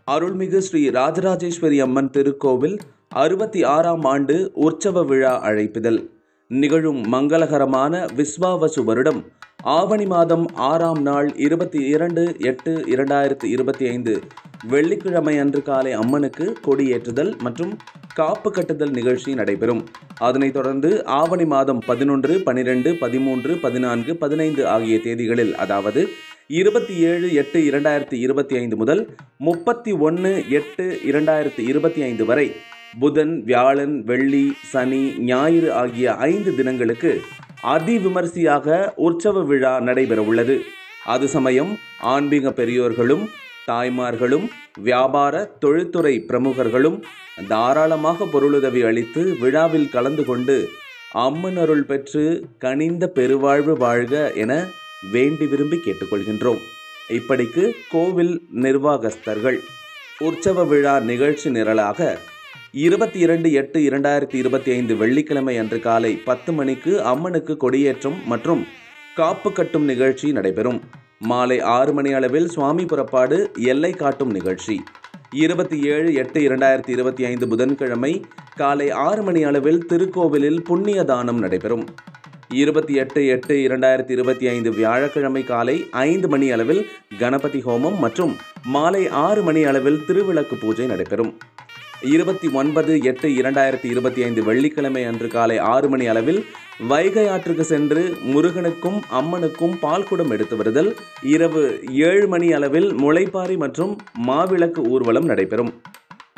அருள்மிகு ஸ்ரீ ராஜராஜேஸ்வரி அம்மன் திருக்கோவில் 66ஆம் ஆண்டு உற்சவ விழா அழைப்பிதழ். நிகழும் மங்களகரமான விஸ்வாவசு வருடம் ஆவணி மாதம் 6ஆம் நாள் 22/8/2025 வெள்ளிக்கிழமை அன்று காலை அம்மனுக்கு கொடியேற்றுதல் மற்றும் காப்பு கட்டுதல் நிகழ்ச்சி நடைபெறும். அதனைத் தொடர்ந்து ஆவணி மாதம் 11, 12, 13, 14, 15 ஆகிய தேதிகளில், அதாவது 27/8/2025 முதல் 31/8/2025 வரை புதன், வியாழன், வெள்ளி, சனி, ஞாயிறு ஆகிய 5 தினங்களுக்கு அதிவிமர்சையாக உற்சவ விழா நடைபெறவுள்ளது. அது சமயம் ஆன்மீக பெரியோர்களும் தாய்மார்களும் வியாபார தொழில்துறை பிரமுகர்களும் தாராளமாக பொருளுதவி அளித்து விழாவில் கலந்து கொண்டு அம்மன் அருள் பெற்று கனிந்த பெருவாழ்வு வாழ்க என வேண்டி விரும்பி கேட்டுக்கொள்கின்றோம். இப்படிக்கு கோவில் நிர்வாகஸ்தர்கள். உற்சவ விழா நிகழ்ச்சி நிரலாக 22/8/2025 வெள்ளிக்கிழமை அன்று காலை 10 மணிக்கு அம்மனுக்கு கொடியேற்றம் மற்றும் காப்பு கட்டும் நிகழ்ச்சி நடைபெறும். மாலை 6 மணி அளவில் சுவாமி புறப்பாடு, எல்லை காட்டும் நிகழ்ச்சி. 27/8/2025 புதன்கிழமை காலை 6 மணி அளவில் திருக்கோவிலில் புண்ணிய தானம் நடைபெறும். 28/8/2025 வியாழக்கிழமை காலை 5 மணி அளவில் கணபதி ஹோமம் மற்றும் மாலை 6 மணி அளவில் திருவிளக்கு பூஜை நடைபெறும். 29/8/2025 வெள்ளிக்கிழமை அன்று காலை 6 மணி அளவில் வைகை ஆற்றுக்கு சென்று முருகனுக்கும் அம்மனுக்கும் பால்குடம் எடுத்து வருதல். இரவு 7 மணி அளவில் முளைப்பாரி மற்றும் மாவிளக்கு ஊர்வலம் நடைபெறும்.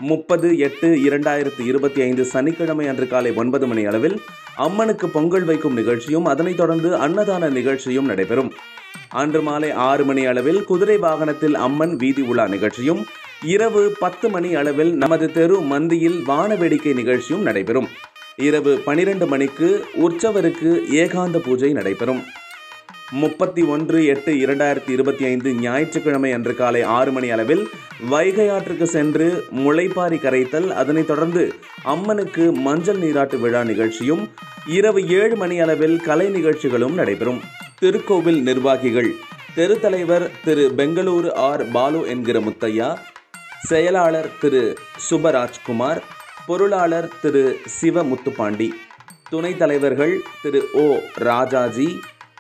30/8/2025 சனிக்கிழமை அன்று காலை 9 மணி அளவில் அம்மனுக்கு பொங்கல் வைக்கும் நிகழ்ச்சியும் அதனைத் தொடர்ந்து அன்னதான நிகழ்ச்சியும் நடைபெறும். அன்று மாலை 6 மணி அளவில் குதிரை வாகனத்தில் அம்மன் வீதி உலா நிகழ்ச்சியும், இரவு 10 மணி அளவில் நமது தெரு மந்தியில் வான வேடிக்கை நிகழ்ச்சியும் நடைபெறும். இரவு 12 மணிக்கு உற்சவருக்கு ஏகாந்த பூஜை நடைபெறும். 31/8/2025 ஞாயிற்றுக்கிழமை அன்று காலை 6 மணி அளவில் வைகை ஆற்றுக்கு சென்று முளைப்பாரி கரைத்தல், அதனைத் தொடர்ந்து அம்மனுக்கு மஞ்சள் நீராட்டு விழா நிகழ்ச்சியும், இரவு 7 மணி அளவில் கலை நிகழ்ச்சிகளும் நடைபெறும். திருக்கோவில் நிர்வாகிகள்: தெருத்தலைவர் திரு பெங்களூரு ஆர் பாலு என்கிற முத்தையா, செயலாளர் திரு சுபராஜ்குமார், பொருளாளர் திரு சிவமுத்துப்பாண்டி, துணைத் தலைவர்கள் திரு ஓ ராஜாஜி,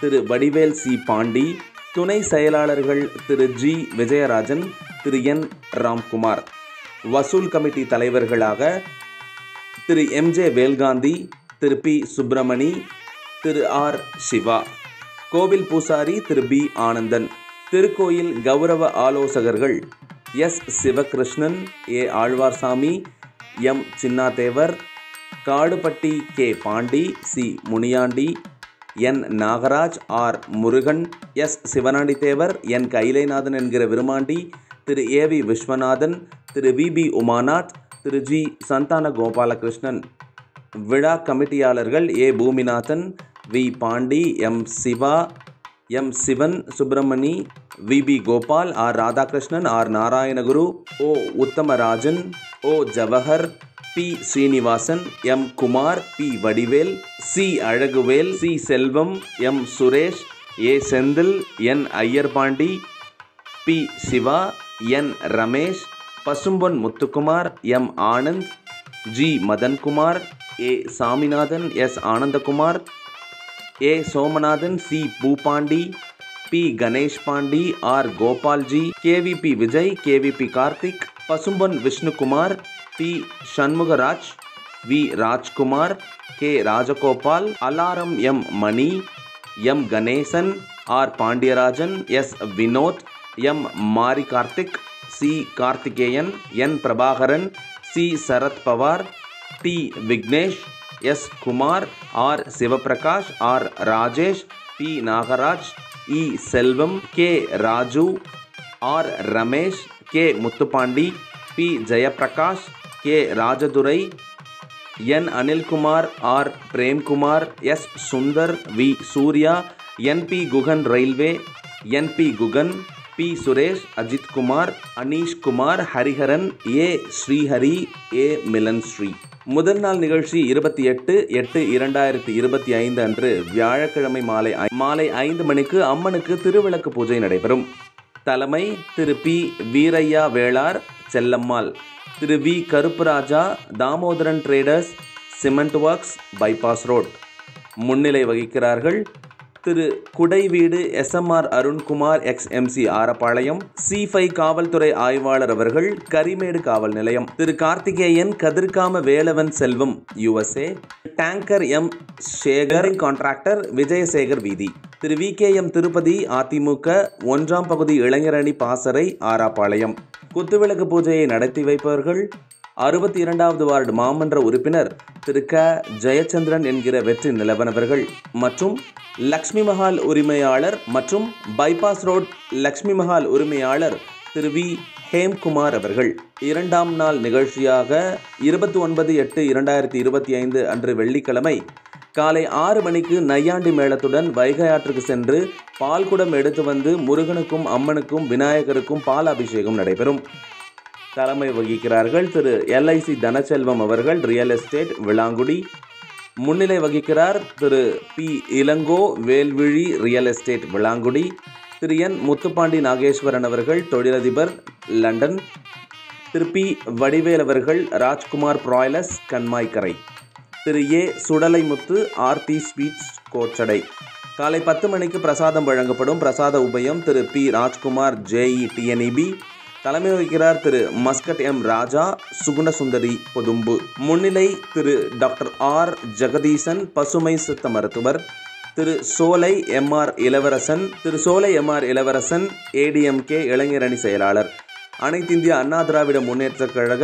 திரு வடிவேல் சி பாண்டி, துணை செயலாளர்கள் திரு ஜி விஜயராஜன், திரு என் ராம்குமார். வசூல் கமிட்டி தலைவர்களாக Thiru MJ Velkanthi, Thiru P Subramani, Thiru R Siva. கோவில் பூசாரி திரு பி ஆனந்தன். திருக்கோயில் கௌரவ ஆலோசகர்கள் S Sivakrishnan, A Alwarsamy, M Chinnadevar, Kadupatti K Pandi, C Muniyandi, N Nagaraj, R Murugan, S Sivanandi Devar, N Kailainathan என்கிற Virumandi, Thiru A V Viswanathan, Thiru V P Umanath, Thiru G Santhana Gopalakrishnan. விழா கமிட்டியாளர்கள் A Bhuminathan, V Pandi, M Siva, M Sivan Subramani, V P Gopal, R Radhakrishnan, R Narayanaguru, O Uthamarajan, O Jawahar, P Srinivasan, M Kumar, P Vadivel, C Azhaguvel, C Selvam, M Suresh, A Senthil, N Ayyarpandi, P Siva, N Ramesh, Pasumpon Muthukumar, M Anand, G Madhankumar, A Saminathan, S Anandakumar, A Somanathan, C Poopandi, P Ganesh Pandi, R Gopalji, KVP Vijay, KVP Karthik, Pasumpon Vishnukumar, B Shanmugaraj, V Rajkumar, K Rajagopal, alarm M Mani, M Ganesan, R Pandiyarajan, S Vinoth, M Mari Karthik, C Karthikeyan, N Prabhakaran, C Sarath Pawar, T Vignesh, S Kumar, R Sivaprakash, R Rajesh, P Nagaraj, E Selvam, K Raju, R Ramesh, K Muthupandi, P Jayaprakash, K Rajadurai, N Anilkumar, R Premkumar, S Sundar, V Surya, N P Guhan railway, N P Guhan, P Suresh, Ajithkumar, Aneeshkumar, Hariharan, A Srihari, A Milan Sri. முதல் நாள் நிகழ்ச்சி 28/8/2025 அன்று வியாழக்கிழமை மாலை 5 மணிக்கு அம்மனுக்கு திருவிளக்கு பூஜை நடைபெறும். தலைமை Thiru P Veeraiah Velar, Chellammal. Thiru V Karupparaja, Damodaran traders, cement works, bypass road. முன்னிலை வகிக்கிறார்கள் திரு குடைவீடு SMR Arunkumar XMC Arappalayam. C5 காவல்துறை ஆய்வாளர் அவர்கள் கரிமேடு காவல் நிலையம். Thiru Karthikeyan Kathirkama Velavan Selvam USA. Tanker M Sekar contractor Vijayasekar வீதி. திரு VKM திருப்பதி அதிமுக 1ஆம் பகுதி இளைஞரணி பாசறை ஆராப்பாளையம். குத்துவிளக்கு பூஜையை நடத்தி வைப்பவர்கள் 62வது வார்டு மாமன்ற உறுப்பினர் திரு க ஜெயச்சந்திரன் என்கிற வெற்றி நிலவனவர்கள் மற்றும் லக்ஷ்மி மஹால் உரிமையாளர் மற்றும் பைபாஸ் ரோட் லக்ஷ்மி மஹால் உரிமையாளர் திரு வி ஹேம்குமார் அவர்கள். 2ஆம் நாள் நிகழ்ச்சியாக 29/8/2025 அன்று வெள்ளிக்கிழமை காலை 6 மணிக்கு நையாண்டி மேளத்துடன் வைகை ஆற்றுக்கு சென்று பால்குடம் எடுத்து வந்து முருகனுக்கும் அம்மனுக்கும் விநாயகருக்கும் பால் அபிஷேகம் நடைபெறும். தலைமை வகிக்கிறார்கள் திரு LIC தனசெல்வம் அவர்கள் ரியல் எஸ்டேட் விளாங்குடி. முன்னிலை வகிக்கிறார் திரு P இளங்கோ வேல்விழி ரியல் எஸ்டேட் விளாங்குடி. திரு N முத்துப்பாண்டி நாகேஸ்வரன் அவர்கள் தொழிலதிபர் லண்டன். திரு P வடிவேல் அவர்கள் ராஜ்குமார் பிராய்லஸ் கண்மாய்க்கரை. திரு A சுடலைமுத்து ஆர்த்தி ஸ்வீட்ஸ் கோச்சடை. காலை 10 மணிக்கு பிரசாதம் வழங்கப்படும். பிரசாத உபயம் திரு P ராஜ்குமார் JE TNEB. தலைமை வகிக்கிறார் திரு மஸ்கட் M ராஜா சுகுணசுந்தரி பொதும்பு. முன்னிலை திரு டாக்டர் R ஜெகதீசன் பசுமை சித்த மருத்துவர். திரு சோலை MR இளவரசன். திரு சோலை MR இளவரசன் ADMK இளைஞரணி செயலாளர். அனைத்திந்திய அண்ணா திராவிட முன்னேற்றக் கழக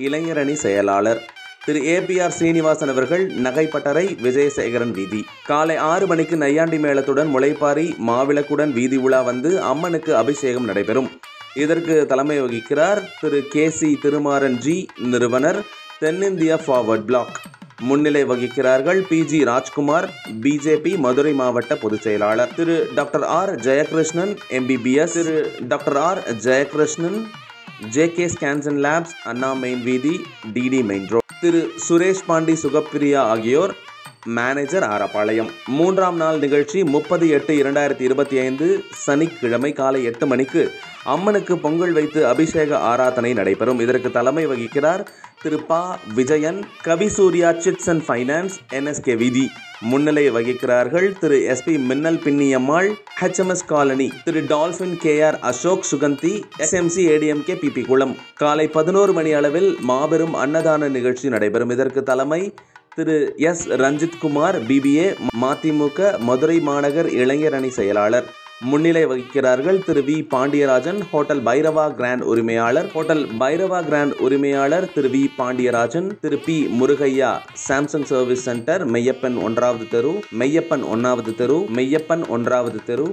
இளைஞரணி செயலாளர். திரு APR சீனிவாசன் அவர்கள் நகைப்பட்டறை விஜயசேகரன் வீதி. காலை 6 மணிக்கு நையாண்டி மேளத்துடன் முளைப்பாரி மாவிளக்குடன் வீதி உலா வந்து அம்மனுக்கு அபிஷேகம் நடைபெறும். இதற்கு தலைமை வகிக்கிறார் திரு KC திருமாறன் G நிறுவனர் தென்னிந்தியா ஃபார்வர்ட் பிளாக். முன்னிலை வகிக்கிறார்கள் PG ராஜ்குமார் BJP மதுரை மாவட்ட பொதுச் செயலாளர். Thiru doctor R Jayakrishnan MBBS. Thiru doctor R Jayakrishnan JK scans and labs Anna main வீதி DD main road. Thiru Suresh Pandi Sukapriya ஆகியோர் மேனேஜர் ஆரப்பாளையம். 3ஆம் நாள் நிகழ்ச்சி 30/8/2025 சனிக்கிழமை காலை 8 மணிக்கு அம்மனுக்கு பொங்கல் வைத்து அபிஷேக ஆராதனை நடைபெறும். இதற்கு தலைமை வகிக்கிறார் Thiru P Vijayan Kavisurya chits and finance NSK வீதி. முன்னிலை வகிக்கிறார்கள் திரு SP மின்னல் Binniyammal HMS colony. Thiru dolphin KR Ashok Suganthi SMC ADMK PP குளம். காலை 11 மணி அளவில் மாபெரும் அன்னதான நிகழ்ச்சி நடைபெறும். இதற்கு தலைமை திரு S ரஞ்சித்குமார் BBA மதிமுக மதுரை மாநகர் இளைஞரணி செயலாளர். முன்னிலை வகிக்கிறார்கள் Thiru V Pandiyarajan hotel Bhairava grand உரிமையாளர். ஹோட்டல் பைரவா கிராண்ட் உரிமையாளர் Thiru V Pandiyarajan. Thiru P Murugaiah Samsung service centre Meyyappan 1வது தெரு மெய்யப்பன் 1வது தெரு மெய்யப்பன் 1வது தெரு.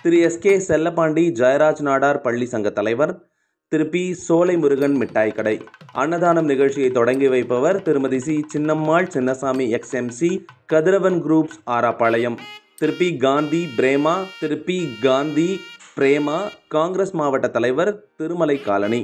திரு SK செல்லப்பாண்டி ஜெயராஜ் நாடார் பள்ளி சங்க தலைவர். திரு P சோலை முருகன் மிட்டாய் கடை. அன்னதானம் நிகழ்ச்சியை தொடங்கி வைப்பவர் திருமதி C சின்னம்மாள் சின்னசாமி XMC கதிரவன் குரூப்ஸ் ஆராப்பாளையம். திரு P காந்தி பிரேமா. திரு P காந்தி பிரேமா காங்கிரஸ் மாவட்ட தலைவர் திருமலை காலனி.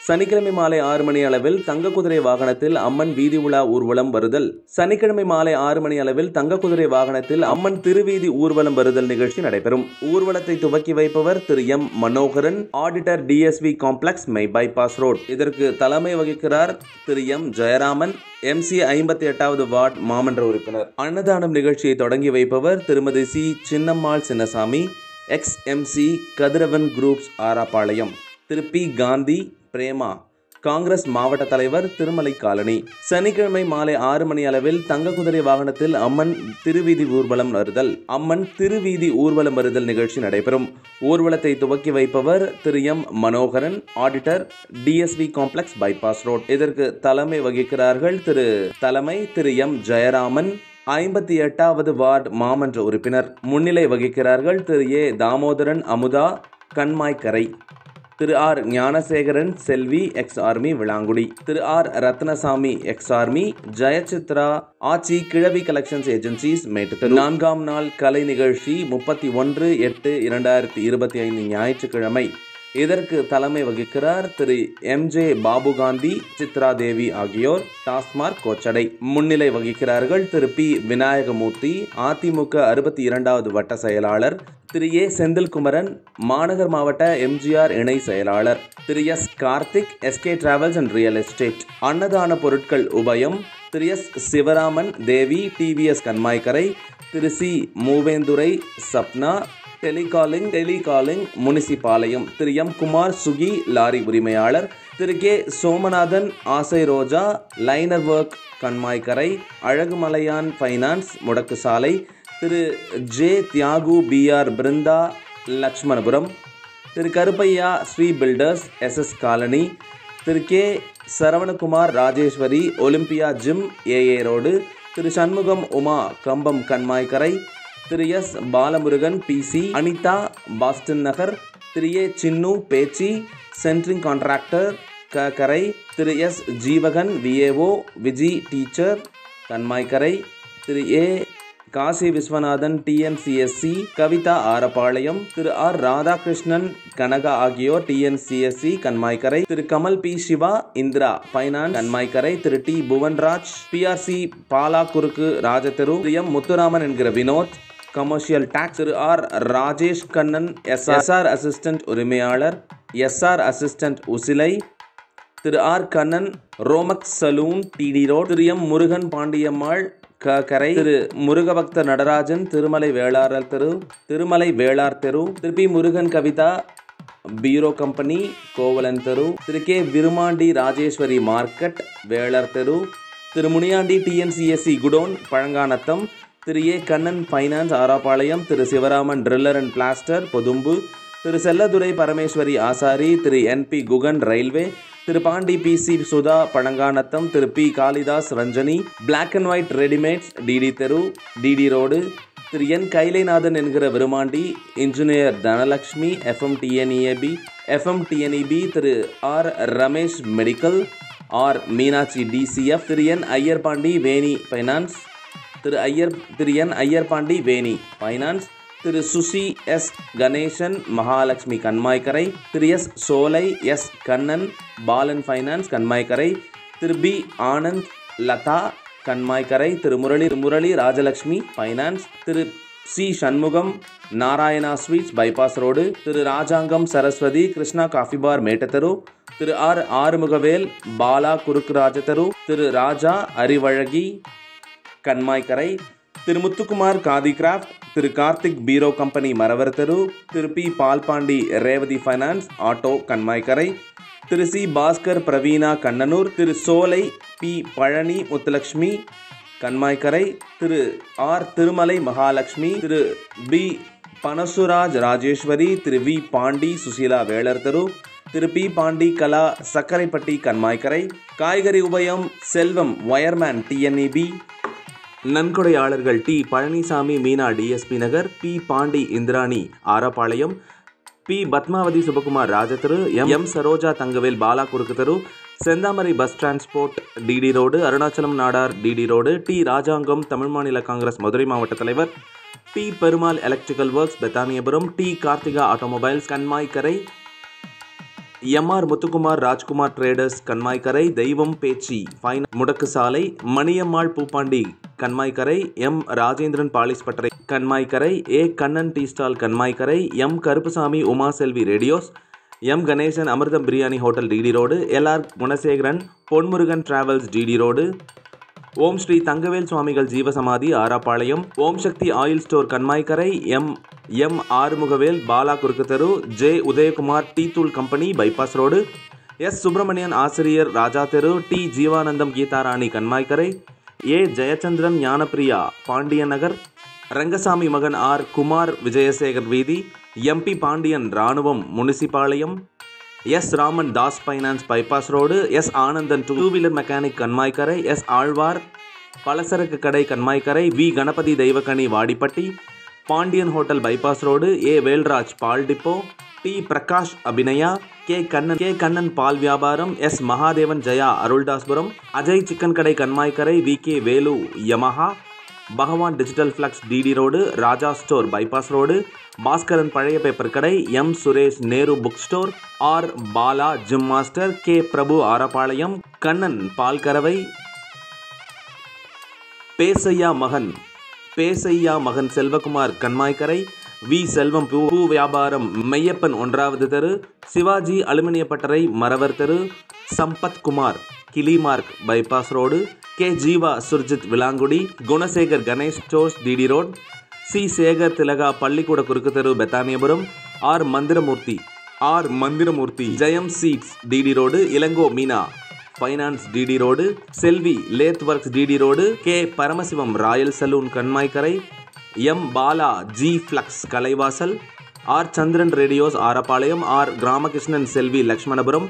சனிக்கிழமை மாலை 6 மணி அளவில் தங்க குதிரை வாகனத்தில் அம்மன் வீதி உலா ஊர்வலம் வருதல். சனிக்கிழமை மாலை 6 மணி அளவில் தங்க குதிரை வாகனத்தில் அம்மன் திருவீதி ஊர்வலம் வருதல் நிகழ்ச்சி நடைபெறும். ஊர்வலத்தை துவக்கி வைப்பவர் திரு M Manoharan auditor DSV complex my bypass road. இதற்கு தலைமை வகிக்கிறார் திரு M ஜெயராமன் MC 58வது வார்டு மாமன்ற உறுப்பினர். அன்னதானம் நிகழ்ச்சியை தொடங்கி வைப்பவர் திருமதி C சின்னம்மாள் சின்னசாமி XMC கதிரவன் குரூப்ஸ் ஆராப்பாளையம். திரு P காந்தி பிரேமா காங்கிரஸ் மாவட்ட தலைவர் திருமலை காலனி. சனிக்கிழமை மாலை 6 மணி அளவில் தங்க குதிரை வாகனத்தில் அம்மன் திருவீதி ஊர்வலம் வருதல். அம்மன் திருவீதி ஊர்வலம் வருதல் நிகழ்ச்சி நடைபெறும். ஊர்வலத்தை துவக்கி வைப்பவர் திரு M Manoharan auditor DSV complex bypass road. இதற்கு தலைமை வகிக்கிறார்கள் திரு M ஜெயராமன் 58வது வார்டு மாமன்ற உறுப்பினர். முன்னிலை வகிக்கிறார்கள் திரு A Damodaran Amudha கண்மாய்க்கரை. Thiru R Gnanasekaran Selvi XRMI Vilangudi. Thiru R Ratnasamy XRMI Jayachitra ஆச்சி கிழவி கலெக்ஷன்ஸ் ஏஜென்சிஸ் மேட்டுத்தெரு. 4ஆம் நாள் கலை நிகழ்ச்சி 31/8/2025 ஞாயிற்றுக்கிழமை இதற்கு தலைமை வகிக்கிறார் திரு எம்.ஜே. பாபு காந்தி, சித்ரா தேவி ஆகியோர். டாஸ்மாக் கோச்சடை முன்னிலை வகிக்கிறார்கள் திரு பி. விநாயகமூர்த்தி, அதிமுக 62வது வட்ட செயலாளர், திரு ஏ. செந்தில்குமரன், மாநகர் மாவட்ட எம்ஜிஆர் இணை செயலாளர், Thiru S. Karthik, SK travels and real estate. அன்னதான பொருட்கள் உபயம் Thiru S. Sivaraman, Devi, TVS Kanmaikarai, Thiru C. Moovendurai, Sapna, telecalling Munisipalayam, Thiru M. Kumar, Suki, lorry உரிமையாளர், Thiru K. Somanathan, Aasai Roja, liner work Kanmaikarai, Azhagumalaiyan finance Mudakku Salai, Thiru J. Thiyagu, PR Brindha, Lakshmanapuram, Thiru Karuppaiya, Sri builders, SS colony, Thiru K. Saravanakumar, Rajeswari, Olympia gym, AA road, Thiru Shanmugam, Uma, Kambam கண்மாய்க்கரை, Thiru S. Balamurugan, PC, Anitha, Boston Nagar, Thiru A. Chinnu, Pechi, centring contractor Karai, Thiru S. Jeevagan, VAO, Viji teacher Kanmaikarai, Thiru A. Kasi Viswanathan, TNCSC, Kavitha Arappalayam, Thiru R. Radhakrishnan, Kanaka ஆகியோர் TNCSC Kanmaikarai, Thiru Kamal P. Siva, Indira finance Kanmaikarai, Thiru T. Bhuvanraj, PRC Bala குறுக்கு ராஜதெரு, Thiru M. Muthuraman என்கிற Vinoth, commercial tax, Thiru R. Rajesh Kannan, SR assistant உரிமையாளர், SR assistant Usilai, Thiru R. Kannan, ரோமக்ஸ் salon, DD road, Thiru M. Murugan, Pandiammal Karai, Thiru முருகபக்தர் நடராஜன், திருமலை வேளார் தெரு, Thiru P. Murugan, Kavitha, bureau company, Kovalan தெரு, Thiru K. Virumandi, Rajeswari market, Velar தெரு, Thiru Muniyandi, TNCSC godown, Palanganatham, Thiru A. Kannan finance Arappalayam, Thiru Sivaraman, driller and plaster, Pothumbu, Thiru Selladurai Parameswari Asari, Thiru NP Guhan, railway, Thiru Pandi, PC Sudha, Palanganatham, Thiru P. Kalidas, Ranjani, black and white readymades, DD தெரு, DD road, திரு N. Kailainathan என்கிற Virumandi, engineer Dhanalakshmi, FMTNEB, Thiru R. Ramesh medical, R. Meenakshi, TCF, Thiru N. Ayyarpandi, Veni finance, Thiru N. Ayyarpandi, Veni finance, Thiru Susi, S. Ganesan, Mahalakshmi Kanmaikarai, Thiru S. Solai, S. Kannan, Balan finance Kanmaikarai, Thiru P. Anand, Latha Kanmaikarai, Thiru Murali Rajalakshmi finance, Thiru C. Shanmugam, Narayana sweets bypass road, Thiru Rajangam, Saraswathi, Krishna coffee bar மேட்டத்தெரு, Thiru R. Arumugavel, Bala குறுக்கு ராஜதெரு, திரு ராஜா, Arivazhagi Kanmaikarai, Thiru Muthukumar, Khadi craft, Thiru Karthik, bureau company Maravar தெரு, Thiru P. Palpandi, Revathi finance auto Kanmaikarai, Thiru C. Baskar, Praveena Kannanur, Thiru Solai, P. Palani Muthulakshmi Kanmaikarai, Thiru R. Thirumalai Mahalakshmi, Thiru P. Panasuraj Rajeswari, Thiru V. Pandi, Susila Velar தெரு, Thiru P. Pandi, Kala Sakkaraipatti Kanmaikarai, காய்கறி உபயம் Selvam, wireman, TNEB. நன்கொடையாளர்கள் T. Palanisamy, Meena, DSP Nagar, P. Pandi, Indrani Arappalayam, P. Padmavathi Subakumar ராஜதெரு, M. Saroja Thangavel, Bala குறுக்கு தெரு, Senthamarai bus transport, DD road, Arunachalam Nadar, DD road, T. Rajangam, Tamil மாநில காங்கிரஸ் மதுரை மாவட்ட தலைவர், T. Perumal electrical works, Bethaniyapuram, T. Karthika automobiles Kanmaikarai, MR. Muthukumar, Rajkumar traders Kanmaikarai, Deivam Pechi finance Mudakku Salai, Maniyammal Poopandi Kanmaikarai, M. Rajendran polish பட்டறை Kanmaikarai, A. Kannan tea stall Kanmaikarai, M. Karuppusamy, Uma Selvi radios, M. Ganesan, Amirtham biryani hotel, DD road, LR. Gunasekaran, Ponmurugan travels, DD road, Om Shri Thangavel சுவாமிகள் ஜீவசமாதி Arappalayam, Om Sakthi oil store Kanmaikarai, M. Arumugavel, Bala குறுக்கு தெரு, J. Udhayakumar, tea தூள் company bypass road, S. Subramanian ஆசிரியர், ராஜா தெரு, T. Jeevanandham, Geetharani Kanmaikarai, A. Jayachandran, Gnanapriya Pandian Nagar, Rangasamy மகன் R. Kumar, Vijayasekar வீதி, எம்பி பாண்டியன், இராணுவம் Munisipalayam, S. Raman, Das finance bypass road, S. Anandhan, two wheeler mechanic Kanmaikarai, S. Azhwar, பலசரக்கு கடை Kanmaikarai, V. Ganapathy, Deivakkani Vadipatti, Pandian hotel bypass road, A. Velraj, பால் depot, T. Prakash Abhinaya, K. Kannan பால் வியாபாரம், எஸ். மகாதேவன், ஜெயா அருள்தாஸ்புரம், அஜய் சிக்கன் கடை Kanmaikarai, V. K. Velu Yamaha, Bhagavan digital flex TT road, Raja store bypass road, Bhaskaran பழைய paper கடை, M Suresh Nehru book store, R Bala gym master, K Prabhu Arappalayam, Kannan பால்கரவை, பேசையா மகன் செல்வகுமார் கண்மாய்க்கரை, வி செல்வம் பூ வியாபாரம் மெய்யப்பன் 1வது தெரு, சிவாஜி அலுமினிய பட்டறை மரவர் தெரு, சம்பத் குமார் கிளிமார்க் bypass road, K Jeeva Surjith Vilangudi, Gunasekar Ganesh stores TT road, C Sekar Thilaga பள்ளிக்கூட குறுக்கு தெரு Bethaniyapuram, R Mandiramoorthy Jayam seeds TT road, Ilango Meena finance TT road, Selvi lathe works TT road, K Paramasivam royal saloon Kanmaikarai, M Bala G flex Kalaivasal, R Chandran radios Arappalayam, R Ramakrishnan Selvi Lakshmanapuram,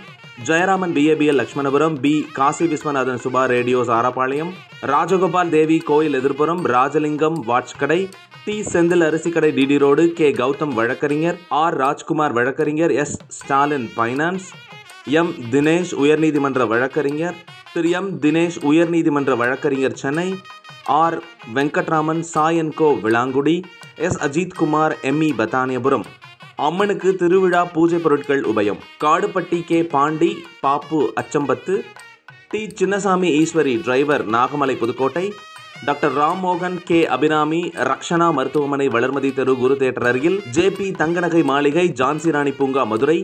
Jayaraman PABL Lakshmanapuram, P Kasi Viswanathan Subha radios Arappalayam, Rajagopal தேவி கோயில் எதிர்ப்புறம், ராஜலிங்கம் வாட்ச் கடை, D Senthil அரிசி கடை DD road, K Gautham வழக்கறிஞர், R Rajkumar வழக்கறிஞர், S Stalin finance, M Dinesh உயர்நீதிமன்ற வழக்கறிஞர், Thiru M Dinesh உயர்நீதிமன்ற வழக்கறிஞர் சென்னை, ஆர் வெங்கட்ராமன் சாயன்கோ விளாங்குடி, எஸ் அஜித் குமார் எம்இ பத்தானியபுரம். அம்மனுக்கு திருவிழா பூஜை பொருட்கள் உபயம். Kaduppatti K Pandi Pappu Achampathu, T Chinnasamy Eswari driver Nagamalai Pudukkottai, doctor Rammohan K Abirami Rakshana மருத்துவமனை வளர்மதி தெரு குரு தேட்டர் அருகில், ஜேபி தங்கநகை மாளிகை ஜான்சி ராணி பூங்கா மதுரை,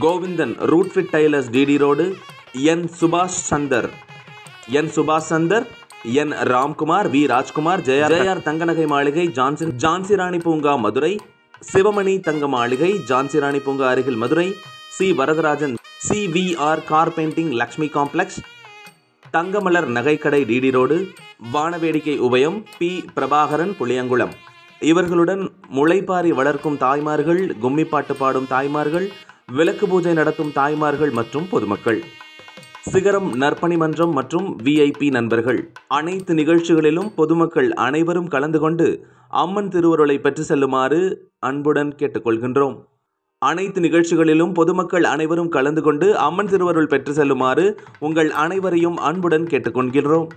கோவிந்தன் ரூட்ஃபிட் tailors TT road, N Subash Chandar, N Ramkumar, V Rajkumar, JR தங்கநகை மாளிகை ஜான்சி ராணி பூங்கா மதுரை, சிவமணி தங்க மாளிகை ஜான்சி ராணி பூங்கா அருகில் Madurai, C Varadarajan CVR car painting Lakshmi complex, Thangamalar நகைக்கடை டிடி ரோடு, வானவேடிக்கை உபயம் பி பிரபாகரன் புளியங்குளம். இவர்களுடன் முளைப்பாரி வளர்க்கும் தாய்மார்கள், கும்மிப்பாட்டு பாடும் தாய்மார்கள், விளக்கு பூஜை நடத்தும் தாய்மார்கள் மற்றும் பொதுமக்கள். சிகரம் நற்பணி மன்றம் மற்றும் VIP நண்பர்கள். அனைத்து நிகழ்ச்சிகளிலும் பொதுமக்கள் அனைவரும் கலந்து கொண்டு அம்மன் திருவருளை பெற்று செல்லுமாறு அன்புடன் கேட்டுக்கொள்கின்றோம். அனைத்து நிகழ்ச்சிகளிலும் பொதுமக்கள் அனைவரும் கலந்து கொண்டு அம்மன் திருவருள் பெற்று செல்லுமாறு உங்கள் அனைவரையும் அன்புடன் கேட்டுக்கொள்கிறோம்.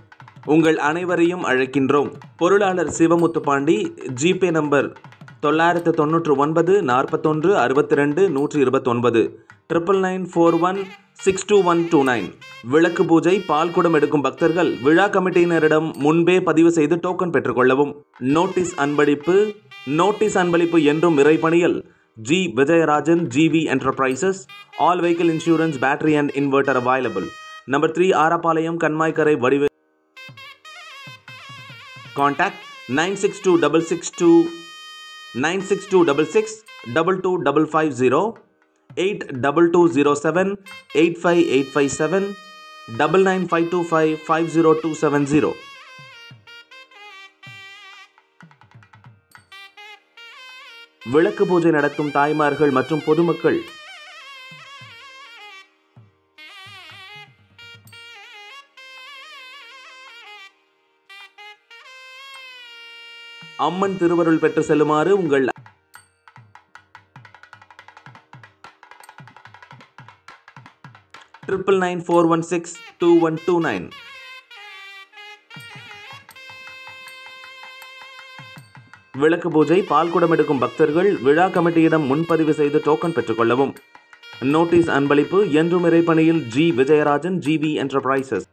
உங்கள் அனைவரையும் அழைக்கின்றோம். பொருளாளர் சிவமுத்துப்பாண்டி, ஜிபே நம்பர் 999 41 62 129 9941622129. விளக்கு பூஜை பால்குடம் எடுக்கும் பக்தர்கள் விழா கமிட்டியினரிடம் முன்பே பதிவு செய்து டோக்கன் பெற்றுக்கொள்ளவும். நோட்டீஸ் அன்பளிப்பு என்றும் இறைப்பணியில் G Vijayarajan GV enterprises. All vehicle insurance, battery and inverter available. Number 3 Arappalayam Kanmaikarai வடிவே. கான்டாக்ட் 9626225550 82207 85857 99525 50270. விளக்கு பூஜை நடத்தும் தாய்மார்கள் மற்றும் பொதுமக்கள். அம்மன் திருவருள் பெற்று செல்லுமாறு உங்கள் 9994162129. விளக்கு பூஜை பால்குடம் எடுக்கும் பக்தர்கள் விழா கமிட்டியிடம் முன்பதிவு செய்து டோக்கன் பெற்றுக்கொள்ளவும். நோட்டீஸ் அன்பளிப்பு என்றும் இறைப்பணியில் ஜி விஜயராஜன் GV என்டர்பிரைசஸ்.